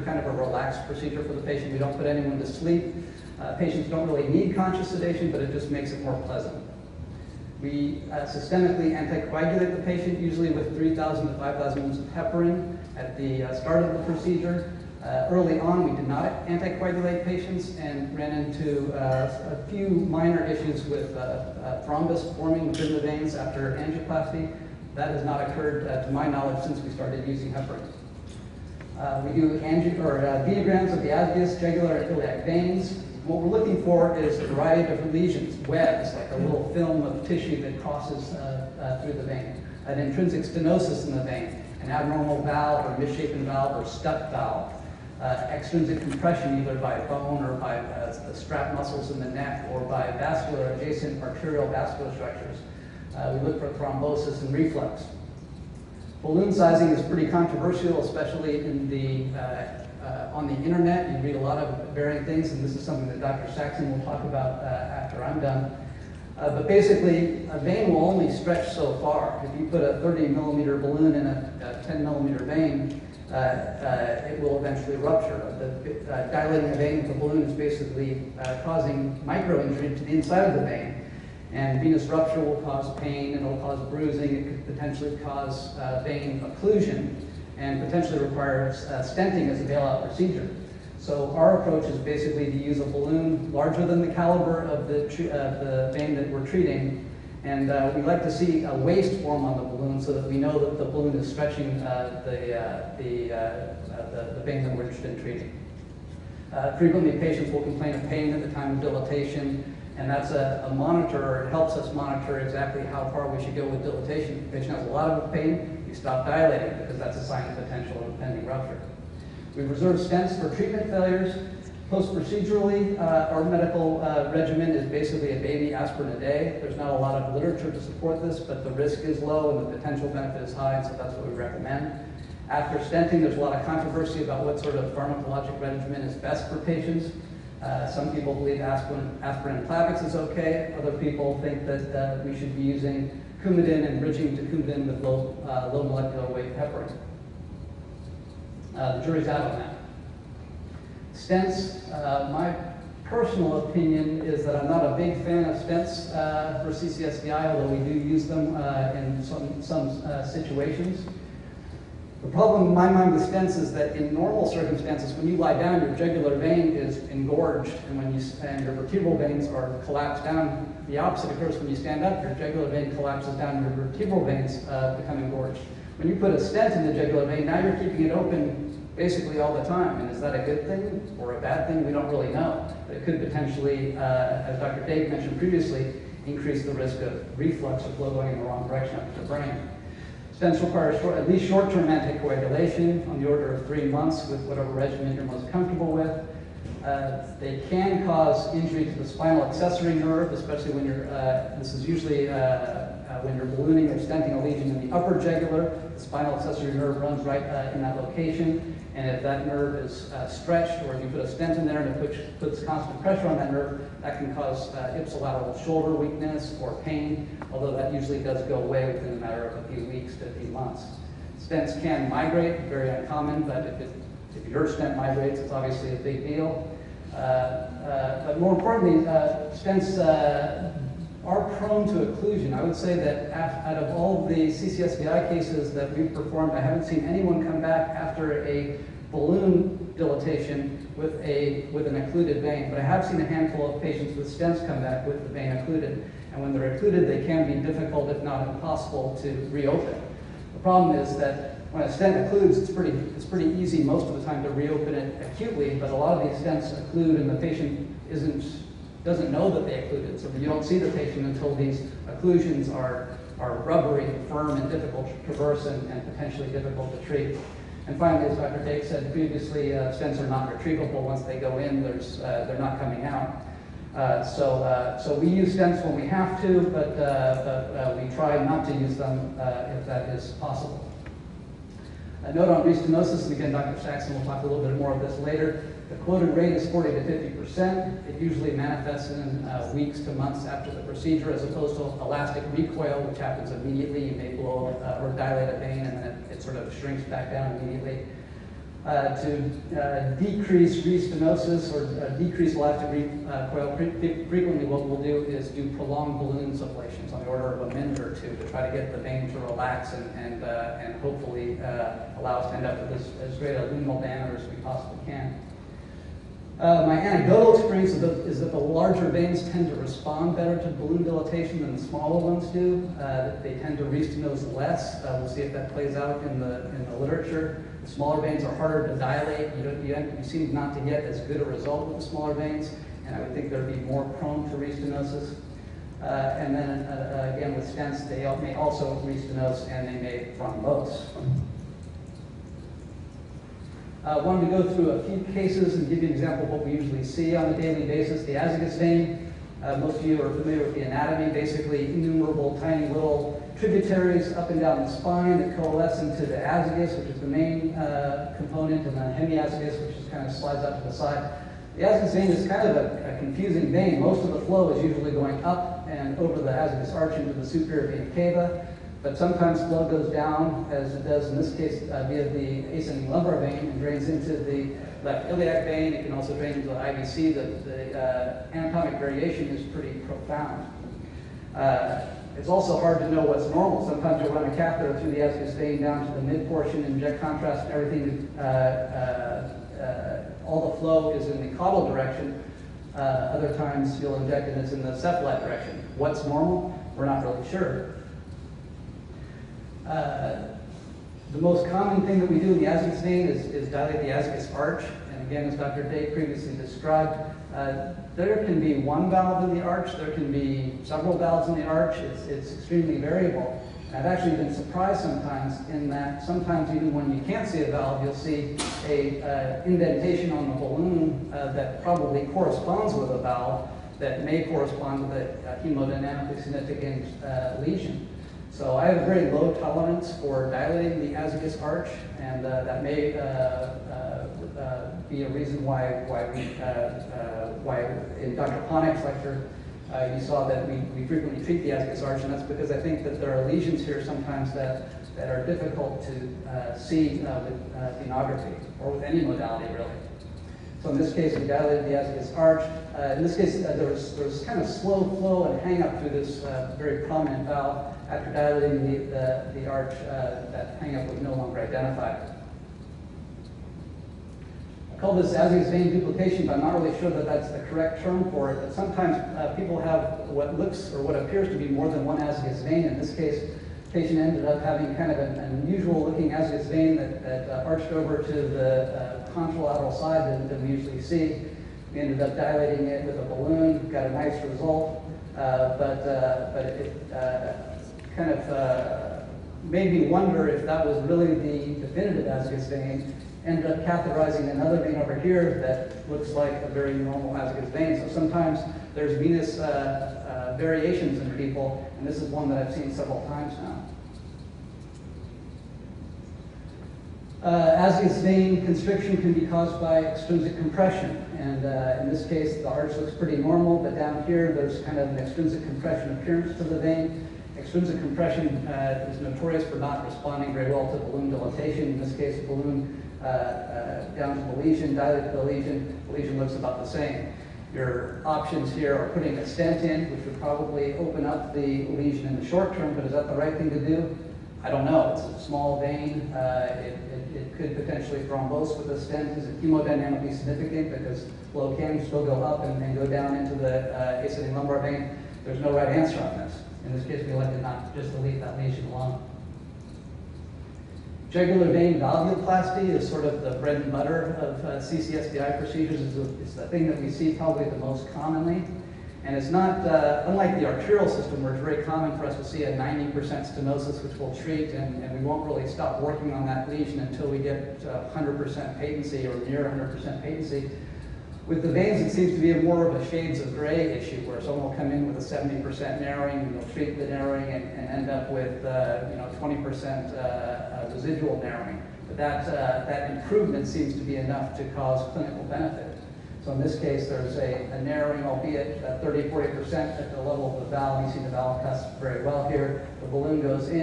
kind of a relaxed procedure for the patient. We don't put anyone to sleep. Patients don't really need conscious sedation, but it just makes it more pleasant. We systemically anticoagulate the patient, usually with 3,000 to 5,000 units of heparin at the start of the procedure. Early on, we did not anticoagulate patients and ran into a few minor issues with thrombus forming within the veins after angioplasty. That has not occurred, to my knowledge, since we started using heparin. We do venograms of the azbeus, jugular, and iliac veins. What we're looking for is a variety of different lesions, webs, like a little film of tissue that crosses through the vein, an intrinsic stenosis in the vein, an abnormal valve or misshapen valve or stuck valve, extrinsic compression either by bone or by the strap muscles in the neck or by vascular, adjacent arterial vascular structures. We look for thrombosis and reflux. Balloon sizing is pretty controversial, especially in on the internet. You read a lot of varying things, and this is something that Dr. Saxon will talk about after I'm done. But basically, a vein will only stretch so far. If you put a 30 millimeter balloon in a 10 millimeter vein, it will eventually rupture. Dilating a vein with a balloon is basically causing micro-injury to the inside of the vein. And venous rupture will cause pain, and it will cause bruising. It could potentially cause vein occlusion and potentially require stenting as a bailout procedure. So our approach is basically to use a balloon larger than the caliber of the vein that we're treating. And we like to see a waist form on the balloon so that we know that the balloon is stretching the vein that we're interested in treating. Frequently, patients will complain of pain at the time of dilatation. And that's a monitor. It helps us monitor exactly how far we should go with dilatation. If the patient has a lot of pain, we stop dilating because that's a sign of potential of impending rupture. We reserve stents for treatment failures. Post-procedurally, our medical regimen is basically a baby aspirin a day. There's not a lot of literature to support this, but the risk is low and the potential benefit is high, and so that's what we recommend. After stenting, there's a lot of controversy about what sort of pharmacologic regimen is best for patients. Some people believe aspirin and Plavix is okay. Other people think that we should be using Coumadin and bridging to Coumadin with low molecular weight heparin. The jury's out on that. Stents, my personal opinion is that I'm not a big fan of stents for CCSVI, although we do use them in some situations. The problem in my mind with stents is that in normal circumstances, when you lie down, your jugular vein is engorged, and your vertebral veins are collapsed down. The opposite occurs when you stand up. Your jugular vein collapses down, and your vertebral veins become engorged. When you put a stent in the jugular vein, now you're keeping it open basically all the time. And is that a good thing or a bad thing? We don't really know. But it could potentially, as Dr. Dave mentioned previously, increase the risk of reflux or flow going in the wrong direction up to the brain. Stents require at least short-term anticoagulation on the order of 3 months with whatever regimen you're most comfortable with. They can cause injury to the spinal accessory nerve, especially when you're, this is usually when you're ballooning or stenting a lesion in the upper jugular. The spinal accessory nerve runs right in that location. And if that nerve is stretched, or if you put a stent in there and it puts constant pressure on that nerve, that can cause ipsilateral shoulder weakness or pain, although that usually does go away within a matter of a few weeks to a few months. Stents can migrate, very uncommon, but if your stent migrates, it's obviously a big deal. But more importantly, stents are prone to occlusion. I would say that out of all the CCSVI cases that we've performed, I haven't seen anyone come back after a balloon dilatation with an occluded vein, but I have seen a handful of patients with stents come back with the vein occluded. And when they're occluded, they can be difficult, if not impossible, to reopen. The problem is that when a stent occludes, it's pretty easy most of the time to reopen it acutely, but a lot of these stents occlude and the patient doesn't know that they occluded. So you don't see the patient until these occlusions are rubbery, firm, and difficult to traverse and potentially difficult to treat. And finally, as Dr. Dake said previously, stents are not retrievable. Once they go in, they're not coming out. So we use stents when we have to, but we try not to use them if that is possible. A note on restenosis, and again, Dr. Saxon will talk a little bit more of this later. The quoted rate is 40 to 50%. It usually manifests in weeks to months after the procedure, as opposed to elastic recoil, which happens immediately. You may blow or dilate a vein, and then it sort of shrinks back down immediately. To decrease restenosis or decrease elastic recoil, frequently what we'll do is do prolonged balloon sufflations on the order of a minute or two to try to get the vein to relax and hopefully allow us to end up with as great a luminal diameter as we possibly can. My anecdotal experience is that the larger veins tend to respond better to balloon dilatation than the smaller ones do. They tend to restenose less. We'll see if that plays out in the literature. The smaller veins are harder to dilate. You seem not to get as good a result with the smaller veins, and I would think they'd be more prone to restenosis. And then again with stents, they may also restenose and they may thrombose. I wanted to go through a few cases and give you an example of what we usually see on a daily basis. The azygos vein, most of you are familiar with the anatomy, basically innumerable tiny little tributaries up and down the spine that coalesce into the azygos, which is the main component, and then hemiazygos, which just kind of slides out to the side. The azygos vein is kind of a confusing vein. Most of the flow is usually going up and over the azygos arch into the superior vena cava. But sometimes flow goes down, as it does in this case via the ascending lumbar vein, and drains into the left iliac vein. It can also drain into the IVC. The anatomic variation is pretty profound. It's also hard to know what's normal. Sometimes you'll run a catheter through the azygos vein down to the mid portion, inject contrast and everything. All the flow is in the caudal direction. Other times you'll inject and it's in the cephalite direction. What's normal? We're not really sure. The most common thing that we do in the azygos vein is dilate the azygos arch. And again, as Dr. Day previously described, there can be one valve in the arch, there can be several valves in the arch. It's extremely variable. And I've actually been surprised sometimes in that sometimes even when you can't see a valve, you'll see a indentation on the balloon that probably corresponds with a valve that may correspond with a hemodynamically significant lesion. So I have a very low tolerance for dilating the azygos arch, and that may be a reason why in Dr. Ponick's lecture you saw that we frequently treat the azygos arch, and that's because I think that there are lesions here sometimes that are difficult to see with venography or with any modality really. So in this case, we dilated the azygos arch. In this case, there was kind of slow flow and hang up through this very prominent valve. After dilating the arch, that hang up was no longer identified. I call this azygos vein duplication, but I'm not really sure that that's the correct term for it. But sometimes people have what looks or what appears to be more than one azygos vein. In this case, the patient ended up having kind of an unusual looking azygos vein that arched over to the contralateral side that we usually see. We ended up dilating it with a balloon, got a nice result, but it kind of made me wonder if that was really the definitive azygos vein. Ended up catheterizing another vein over here that looks like a very normal azygos vein. So sometimes there's venous variations in people, and this is one that I've seen several times now. Azygos vein constriction can be caused by extrinsic compression, and in this case the arch looks pretty normal, but down here there's kind of an extrinsic compression appearance to the vein. Extrinsic compression is notorious for not responding very well to balloon dilatation. In this case, balloon down to the lesion, dilate to the lesion looks about the same. Your options here are putting a stent in, which would probably open up the lesion in the short term, but is that the right thing to do? I don't know. It's a small vein. It could potentially thrombose with a stent. Is it hemodynamically significant because flow can still go up and go down into the ascending lumbar vein? There's no right answer on this. In this case, we elected not just to leave that lesion alone. Jugular vein valvuloplasty is sort of the bread and butter of CCSVI procedures. It's the thing that we see probably the most commonly. And it's not, unlike the arterial system, where it's very common for us to see a 90% stenosis, which we'll treat, and we won't really stop working on that lesion until we get 100% patency or near 100% patency. With the veins, it seems to be more of a shades of gray issue, where someone will come in with a 70% narrowing, and they'll treat the narrowing and end up with 20% residual narrowing. But that improvement seems to be enough to cause clinical benefit. So in this case, there's a narrowing, albeit 30–40% at the level of the valve. You see the valve cuts very well here. The balloon goes in.